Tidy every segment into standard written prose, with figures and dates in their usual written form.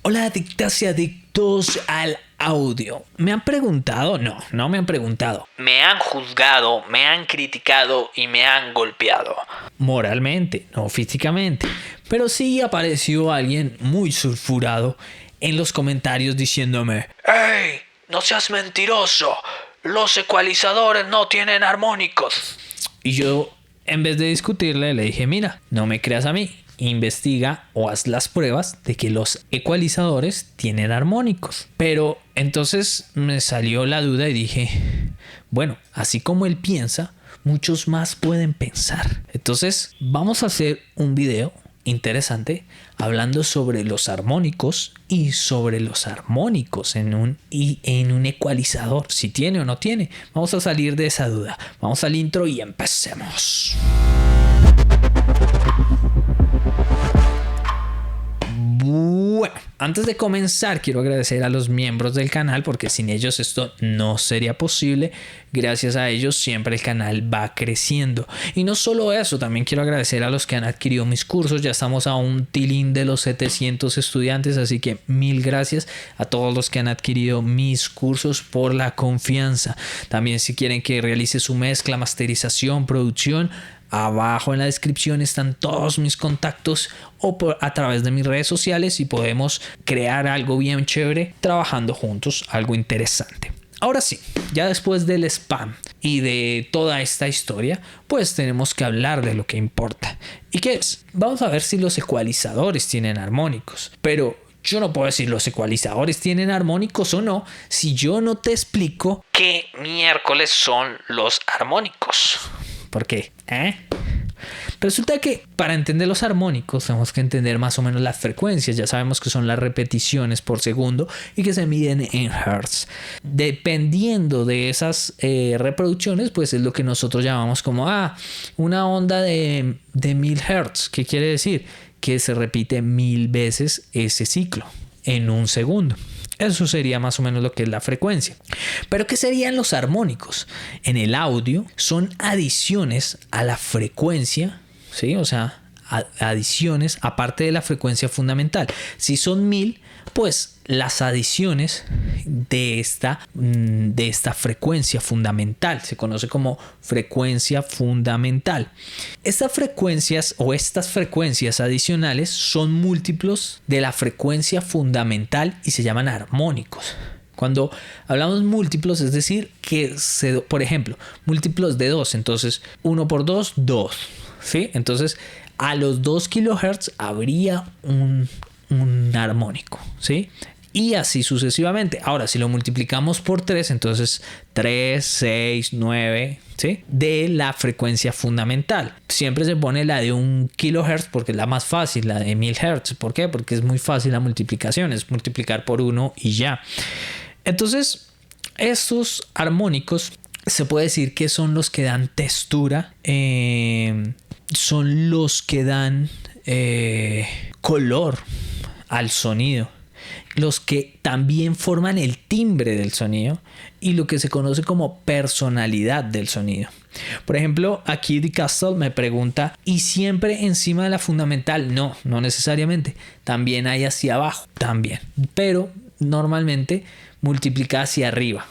Hola adictas y adictos al audio. ¿Me han preguntado? No me han preguntado. Me han juzgado, me han criticado y me han golpeado. Moralmente, no físicamente. Pero sí apareció alguien muy sulfurado en los comentarios diciéndome: ¡Ey! ¡No seas mentiroso! Los ecualizadores no tienen armónicos. Y yo, en vez de discutirle, le dije: mira, no me creas a mí. Investiga o haz las pruebas de que los ecualizadores tienen armónicos. Pero entonces me salió la duda y dije: bueno, así como él piensa, muchos más pueden pensar. Entonces vamos a hacer un video interesante hablando sobre los armónicos y sobre los armónicos en un ecualizador, si tiene o no tiene. Vamos a salir de esa duda. Vamos al intro y empecemos. Bueno, antes de comenzar quiero agradecer a los miembros del canal, porque sin ellos esto no sería posible. Gracias a ellos siempre el canal va creciendo. Y no solo eso, también quiero agradecer a los que han adquirido mis cursos. Ya estamos a un tilín de los 700 estudiantes, así que mil gracias a todos los que han adquirido mis cursos por la confianza. También si quieren que realice su mezcla, masterización, producción, abajo en la descripción están todos mis contactos o a través de mis redes sociales y podemos crear algo bien chévere trabajando juntos, algo interesante. Ahora sí, ya después del spam y de toda esta historia, pues tenemos que hablar de lo que importa. ¿Y qué es? Vamos a ver si los ecualizadores tienen armónicos. Pero yo no puedo decir los ecualizadores tienen armónicos o no si yo no te explico qué miércoles son los armónicos. ¿Por qué? Resulta que para entender los armónicos tenemos que entender más o menos las frecuencias. Ya sabemos que son las repeticiones por segundo y que se miden en hertz. Dependiendo de esas reproducciones, pues es lo que nosotros llamamos como una onda de 1000 hertz. ¿Qué quiere decir? Que se repite 1000 veces ese ciclo en un segundo. Eso sería más o menos lo que es la frecuencia. Pero ¿qué serían los armónicos? En el audio son adiciones a la frecuencia, ¿sí? O sea, adiciones aparte de la frecuencia fundamental. Si son 1000, pues las adiciones de esta frecuencia fundamental se conoce como frecuencia fundamental. Estas frecuencias adicionales son múltiplos de la frecuencia fundamental y se llaman armónicos. Cuando hablamos múltiplos, es decir, que por ejemplo, múltiplos de 2, entonces 1 por 2, 2, ¿sí? Entonces a los 2 kHz habría un armónico, ¿sí? Y así sucesivamente. Ahora, si lo multiplicamos por 3, entonces 3, 6, 9, ¿sí? De la frecuencia fundamental. Siempre se pone la de 1 kHz porque es la más fácil, la de 1000 Hz. ¿Por qué? Porque es muy fácil la multiplicación, es multiplicar por 1 y ya. Entonces, estos armónicos se puede decir que son los que dan textura, son los que dan color al sonido, los que también forman el timbre del sonido y lo que se conoce como personalidad del sonido. Por ejemplo, aquí The Castle me pregunta: ¿y siempre encima de la fundamental? No necesariamente. También hay hacia abajo, también. Pero normalmente multiplica hacia arriba.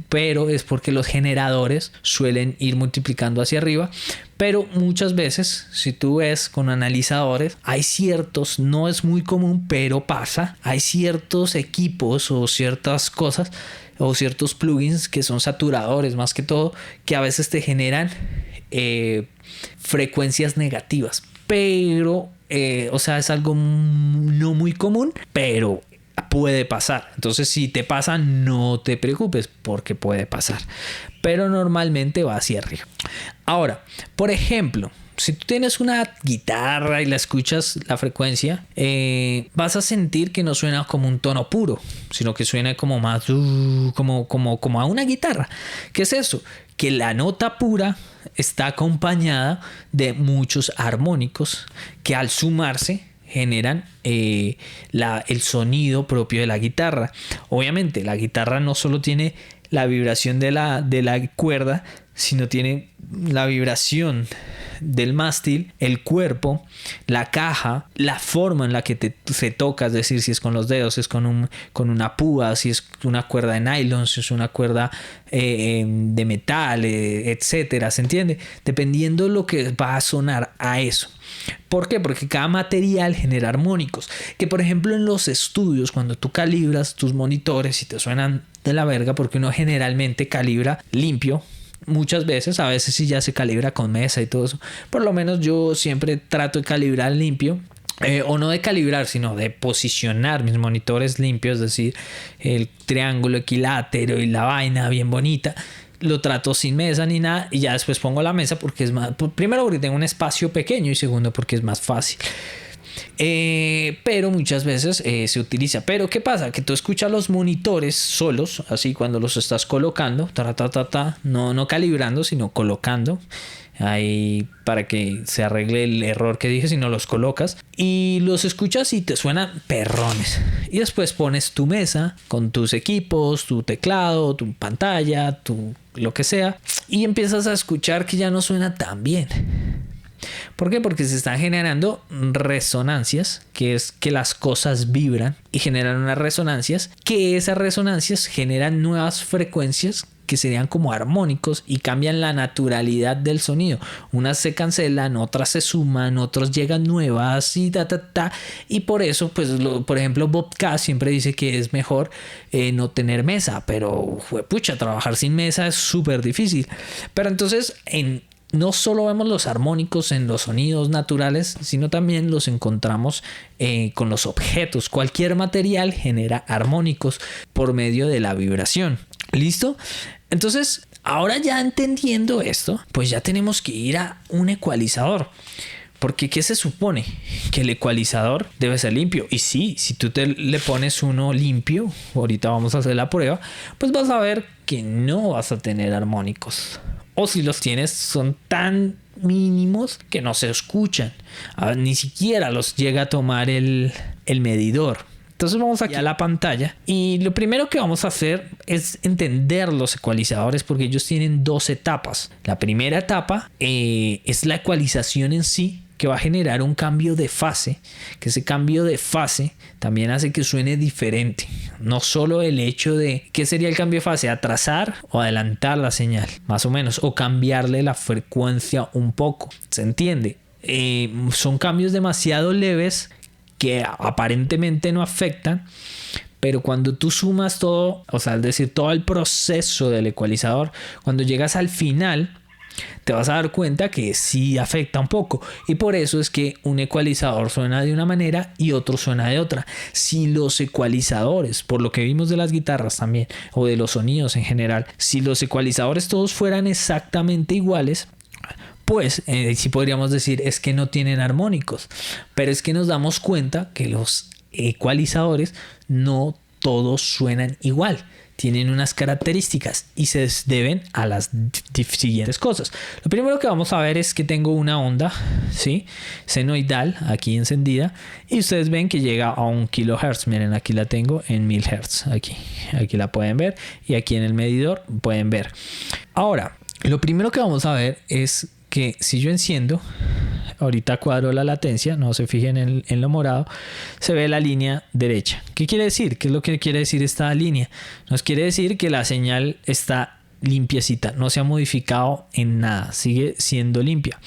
Pero es porque los generadores suelen ir multiplicando hacia arriba. Pero muchas veces, si tú ves con analizadores, hay ciertos, no es muy común, pero pasa, hay ciertos equipos o ciertas cosas o ciertos plugins que son saturadores más que todo, que a veces te generan frecuencias negativas. Pero, o sea, es algo no muy común, pero puede pasar. Entonces, si te pasa, no te preocupes porque puede pasar. Pero normalmente va hacia arriba. Ahora, por ejemplo, si tú tienes una guitarra y la escuchas la frecuencia, vas a sentir que no suena como un tono puro, sino que suena como más como a una guitarra. ¿Qué es eso? Que la nota pura está acompañada de muchos armónicos que al sumarse generan el sonido propio de la guitarra. Obviamente la guitarra no solo tiene la vibración de la cuerda, sino tiene la vibración del mástil, el cuerpo, la caja, la forma en la que se toca, es decir, si es con los dedos, si es con una púa, si es una cuerda de nylon, si es una cuerda de metal, etcétera, ¿se entiende? Dependiendo lo que va a sonar a eso. ¿Por qué? Porque cada material genera armónicos. Que por ejemplo en los estudios, cuando tú calibras tus monitores y te suenan de la verga, porque uno generalmente calibra limpio, muchas veces, a veces sí ya se calibra con mesa y todo eso. Por lo menos yo siempre trato de calibrar limpio. O no de calibrar, sino de posicionar mis monitores limpios, es decir, el triángulo equilátero y la vaina bien bonita. Lo trato sin mesa ni nada y ya después pongo la mesa porque es más, primero porque tengo un espacio pequeño y segundo porque es más fácil. Pero muchas veces se utiliza. Pero ¿qué pasa? Que tú escuchas los monitores solos, así cuando los estás colocando, no calibrando, sino colocando ahí para que se arregle el error que dije, si no los colocas y los escuchas y te suenan perrones. Y después pones tu mesa con tus equipos, tu teclado, tu pantalla, lo que sea, y empiezas a escuchar que ya no suena tan bien. ¿Por qué? Porque se están generando resonancias, que es que las cosas vibran y generan unas resonancias, que esas resonancias generan nuevas frecuencias que serían como armónicos y cambian la naturalidad del sonido. Unas se cancelan, otras se suman, otros llegan nuevas y y por eso, pues, por ejemplo, Bob Kass siempre dice que es mejor no tener mesa, pero pucha, trabajar sin mesa es súper difícil. Pero entonces, no solo vemos los armónicos en los sonidos naturales, sino también los encontramos con los objetos. Cualquier material genera armónicos por medio de la vibración. ¿Listo? Entonces, ahora ya entendiendo esto, pues ya tenemos que ir a un ecualizador. Porque ¿qué se supone? Que el ecualizador debe ser limpio. Y sí, si tú le pones uno limpio, ahorita vamos a hacer la prueba, pues vas a ver que no vas a tener armónicos. O si los tienes, son tan mínimos que no se escuchan. Ni siquiera los llega a tomar el medidor. Entonces vamos aquí a la pantalla y lo primero que vamos a hacer es entender los ecualizadores porque ellos tienen dos etapas. La primera etapa es la ecualización en sí, que va a generar un cambio de fase, que ese cambio de fase también hace que suene diferente. No solo el hecho de, ¿qué sería el cambio de fase? Atrasar o adelantar la señal, más o menos, o cambiarle la frecuencia un poco. ¿Se entiende? Son cambios demasiado leves que aparentemente no afectan, pero cuando tú sumas todo, o sea, es decir, todo el proceso del ecualizador, cuando llegas al final, te vas a dar cuenta que sí afecta un poco. Y por eso es que un ecualizador suena de una manera y otro suena de otra. Si los ecualizadores, por lo que vimos de las guitarras también, o de los sonidos en general, si los ecualizadores todos fueran exactamente iguales, pues sí podríamos decir es que no tienen armónicos. Pero es que nos damos cuenta que los ecualizadores no todos suenan igual. Tienen unas características y se deben a las siguientes cosas. Lo primero que vamos a ver es que tengo una onda, ¿sí?, senoidal aquí encendida y ustedes ven que llega a 1 kHz. Miren, aquí la tengo en 1000 Hz. Aquí la pueden ver y aquí en el medidor pueden ver. Ahora, lo primero que vamos a ver es que si yo enciendo, ahorita cuadro la latencia, no se fijen en lo morado, se ve la línea derecha. ¿Qué quiere decir? ¿Qué es lo que quiere decir esta línea? Nos quiere decir que la señal está limpiecita, no se ha modificado en nada, sigue siendo limpia.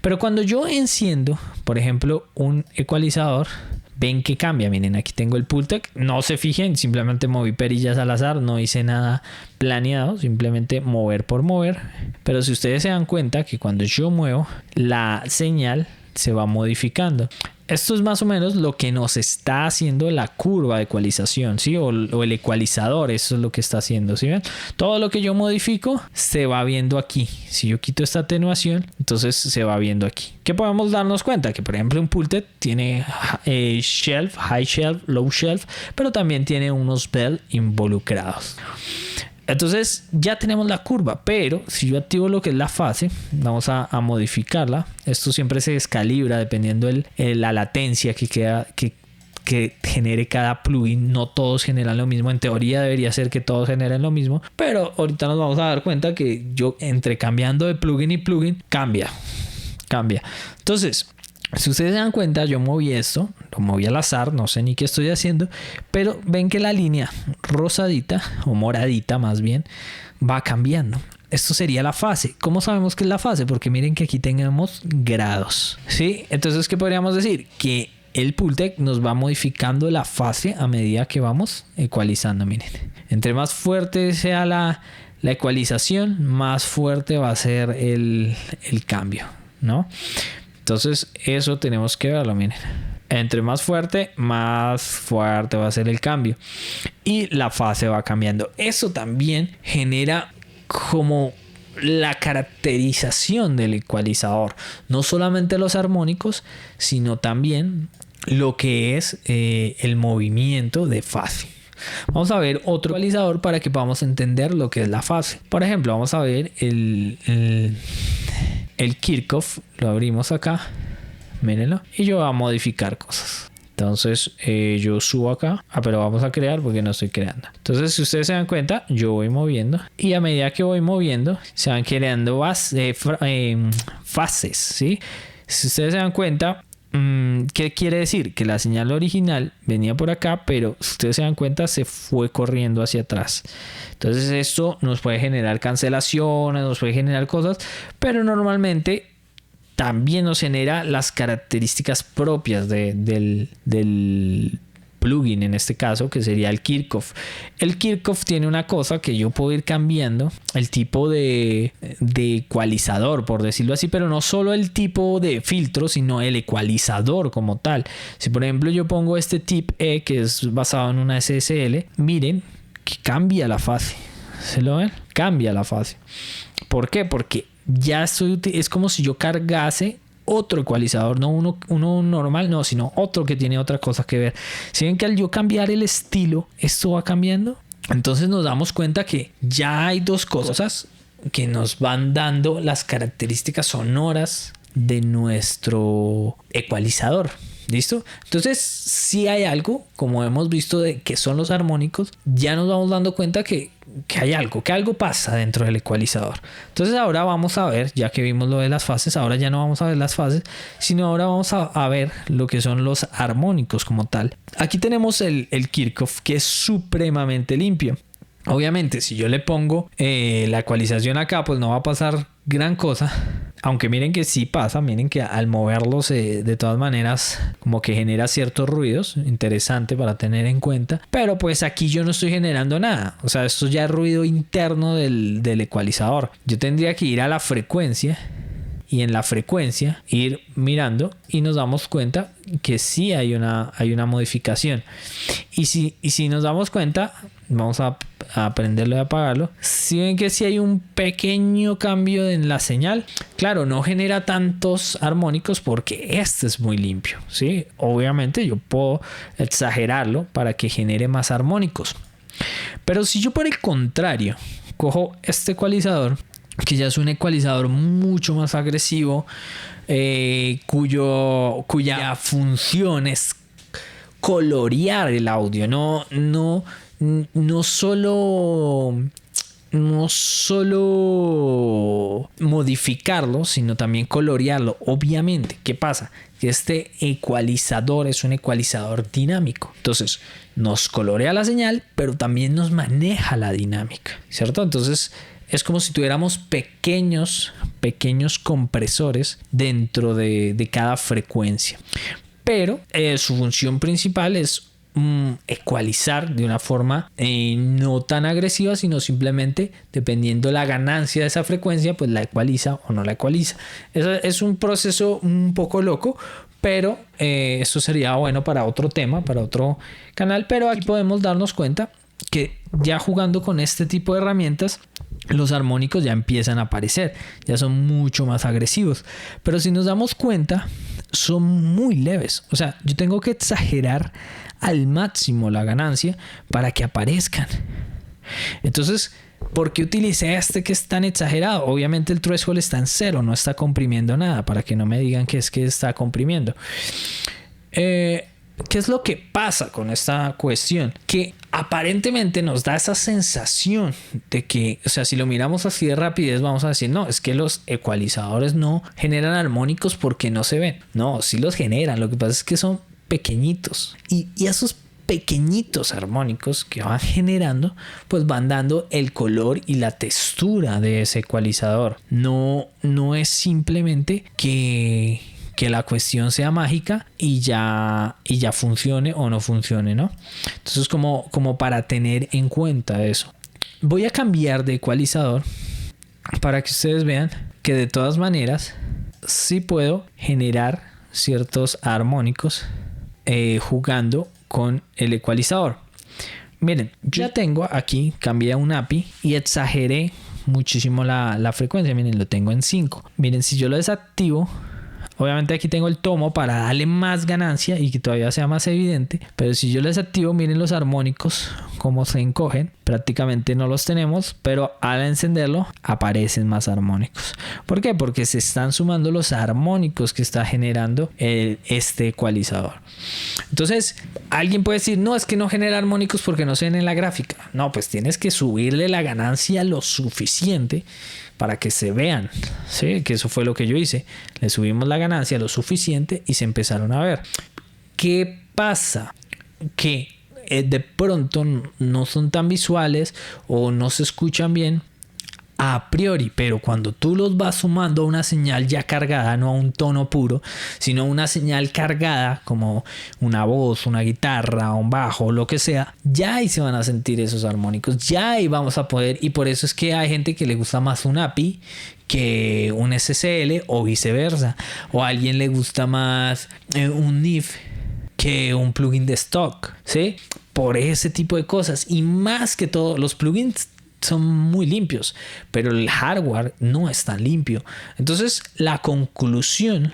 Pero cuando yo enciendo, por ejemplo, un ecualizador, ven que cambia. Miren, aquí tengo el Pultec. No se fijen, simplemente moví perillas al azar, no hice nada planeado, simplemente mover por mover. Pero si ustedes se dan cuenta que cuando yo muevo, la señal se va modificando. Esto es más o menos lo que nos está haciendo la curva de ecualización, ¿sí? O el ecualizador, eso es lo que está haciendo, ¿sí ven? Todo lo que yo modifico se va viendo aquí. Si yo quito esta atenuación, entonces se va viendo aquí. ¿Qué podemos darnos cuenta? Que por ejemplo un Pultec tiene shelf, high shelf, low shelf, pero también tiene unos bell involucrados. Entonces ya tenemos la curva, pero si yo activo lo que es la fase, vamos a modificarla. Esto siempre se descalibra dependiendo la latencia que que genere cada plugin. No todos generan lo mismo. En teoría debería ser que todos generen lo mismo, pero ahorita nos vamos a dar cuenta que yo entre cambiando de plugin y plugin cambia. Entonces, si ustedes se dan cuenta, yo moví esto, lo moví al azar, no sé ni qué estoy haciendo, pero ven que la línea rosadita o moradita más bien va cambiando. Esto sería la fase. ¿Cómo sabemos que es la fase? Porque miren que aquí tenemos grados, ¿sí? Entonces, ¿qué podríamos decir? Que el Pultec nos va modificando la fase a medida que vamos ecualizando. Miren, entre más fuerte sea la ecualización, más fuerte va a ser el cambio, ¿no? Entonces, eso tenemos que verlo, miren. Entre más fuerte va a ser el cambio. Y la fase va cambiando. Eso también genera como la caracterización del ecualizador, no solamente los armónicos, sino también lo que es el movimiento de fase. Vamos a ver otro ecualizador para que podamos entender lo que es la fase. Por ejemplo, vamos a ver el Kirchhoff. Lo abrimos acá, mírenlo, y yo voy a modificar cosas. Entonces yo subo acá, pero vamos a crear porque no estoy creando. Entonces, si ustedes se dan cuenta, yo voy moviendo y a medida que voy moviendo se van creando fases, ¿sí? Si ustedes se dan cuenta, ¿qué quiere decir? Que la señal original venía por acá, pero si ustedes se dan cuenta se fue corriendo hacia atrás. Entonces esto nos puede generar cancelaciones, nos puede generar cosas, pero normalmente también nos genera las características propias del plugin, en este caso, que sería el Kirchhoff. El Kirchhoff tiene una cosa que yo puedo ir cambiando, el tipo de ecualizador, por decirlo así, pero no solo el tipo de filtro, sino el ecualizador como tal. Si por ejemplo yo pongo este tip E, que es basado en una SSL, miren que cambia la fase. ¿Se lo ven? Cambia la fase. ¿Por qué? Porque ya es como si yo cargase otro ecualizador, no uno normal, no, sino otro que tiene otra cosa que ver. Si ven que al yo cambiar el estilo, esto va cambiando, entonces nos damos cuenta que ya hay dos cosas que nos van dando las características sonoras de nuestro ecualizador. ¿Listo? Entonces, si hay algo, como hemos visto, de que son los armónicos, ya nos vamos dando cuenta que hay algo, que algo pasa dentro del ecualizador. Entonces, ahora vamos a ver, ya que vimos lo de las fases, ahora ya no vamos a ver las fases, sino ahora vamos a ver lo que son los armónicos como tal. Aquí tenemos el Kirchhoff, que es supremamente limpio. Obviamente, si yo le pongo la ecualización acá, pues no va a pasar gran cosa. Aunque miren que sí pasa, miren que al moverlos de todas maneras como que genera ciertos ruidos, interesante para tener en cuenta. Pero pues aquí yo no estoy generando nada, o sea, esto ya es ruido interno del ecualizador. Yo tendría que ir a la frecuencia y en la frecuencia ir mirando y nos damos cuenta que sí hay una modificación. Y si nos damos cuenta, vamos a prenderlo y apagarlo. Si ven que sí hay un pequeño cambio en la señal, claro, no genera tantos armónicos porque este es muy limpio, ¿sí? Obviamente yo puedo exagerarlo para que genere más armónicos. Pero si yo por el contrario cojo este ecualizador, que ya es un ecualizador mucho más agresivo, cuya función es colorear el audio, no solo modificarlo, sino también colorearlo. Obviamente, ¿qué pasa? Que este ecualizador es un ecualizador dinámico. Entonces, nos colorea la señal, pero también nos maneja la dinámica, ¿cierto? Entonces, es como si tuviéramos pequeños compresores dentro de cada frecuencia. Pero su función principal es ecualizar de una forma no tan agresiva, sino simplemente dependiendo la ganancia de esa frecuencia, pues la ecualiza o no la ecualiza. Es un proceso un poco loco, pero esto sería bueno para otro tema, para otro canal. Pero aquí podemos darnos cuenta que ya jugando con este tipo de herramientas, los armónicos ya empiezan a aparecer, ya son mucho más agresivos. Pero si nos damos cuenta, son muy leves. O sea, yo tengo que exagerar al máximo la ganancia para que aparezcan. Entonces, ¿por qué utilicé este que es tan exagerado? Obviamente el threshold está en 0, no está comprimiendo nada, para que no me digan que es que está comprimiendo. ¿qué es lo que pasa con esta cuestión? Que aparentemente nos da esa sensación de que, o sea, si lo miramos así de rapidez, vamos a decir, no, es que los ecualizadores no generan armónicos porque no se ven. No, sí los generan, lo que pasa es que son pequeñitos. Y esos pequeñitos armónicos que van generando, pues van dando el color y la textura de ese ecualizador. No es simplemente que la cuestión sea mágica y ya funcione o no funcione, ¿no? Entonces como para tener en cuenta eso. Voy a cambiar de ecualizador para que ustedes vean que de todas maneras sí puedo generar ciertos armónicos jugando con el ecualizador. Miren, yo ya tengo aquí, cambié a un API y exageré muchísimo la frecuencia. Miren, lo tengo en 5. Miren, si yo lo desactivo, obviamente aquí tengo el tomo para darle más ganancia y que todavía sea más evidente. Pero si yo lo desactivo, miren los armónicos cómo se encogen. Prácticamente no los tenemos, pero al encenderlo aparecen más armónicos. ¿Por qué? Porque se están sumando los armónicos que está generando este ecualizador. Entonces, alguien puede decir, no, es que no genera armónicos porque no se ven en la gráfica. No, pues tienes que subirle la ganancia lo suficiente para que se vean, ¿sí? Que eso fue lo que yo hice. Le subimos la ganancia lo suficiente y se empezaron a ver. ¿Qué pasa? Que de pronto no son tan visuales o no se escuchan bien a priori, pero cuando tú los vas sumando a una señal ya cargada, no a un tono puro, sino a una señal cargada como una voz, una guitarra, un bajo, lo que sea, ya ahí se van a sentir esos armónicos, ya ahí vamos a poder, y por eso es que hay gente que le gusta más un API que un SSL o viceversa, o a alguien le gusta más un NIF que un plugin de stock, ¿sí? Por ese tipo de cosas. Y más que todo, los plugins son muy limpios, pero el hardware no es tan limpio. Entonces, la conclusión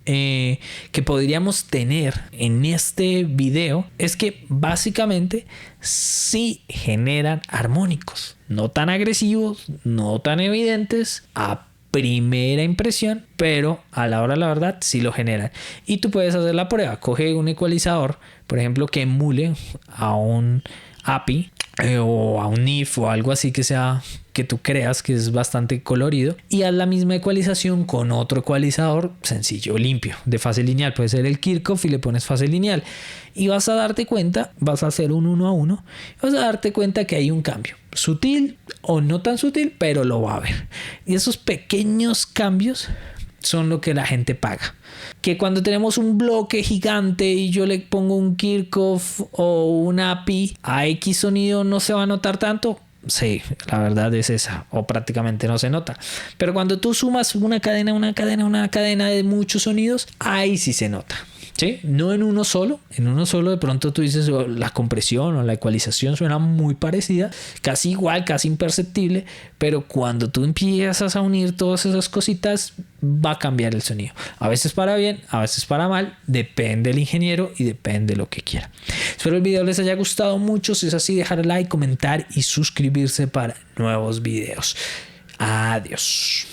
que podríamos tener en este video es que básicamente sí generan armónicos, no tan agresivos, no tan evidentes a primera impresión, pero a la hora de la verdad sí lo generan. Y tú puedes hacer la prueba. Coge un ecualizador, por ejemplo, que emule a un API o a un NIF o algo así que tú creas que es bastante colorido, y haz la misma ecualización con otro ecualizador sencillo, limpio, de fase lineal. Puede ser el Kirchhoff y le pones fase lineal y vas a darte cuenta, vas a hacer un 1 a 1, vas a darte cuenta que hay un cambio sutil o no tan sutil, pero lo va a ver. Y esos pequeños cambios son lo que la gente paga. Que cuando tenemos un bloque gigante y yo le pongo un Kirchhoff o un API a X sonido, no se va a notar tanto. Sí, la verdad es esa, o prácticamente no se nota. Pero cuando tú sumas una cadena de muchos sonidos, ahí sí se nota. ¿Sí? No en uno solo. En uno solo de pronto tú dices, oh, la compresión o la ecualización suena muy parecida, casi igual, casi imperceptible, pero cuando tú empiezas a unir todas esas cositas, va a cambiar el sonido. A veces para bien, a veces para mal, depende del ingeniero y depende de lo que quiera. Espero el video les haya gustado mucho. Si es así, dejar like, comentar y suscribirse para nuevos videos. Adiós.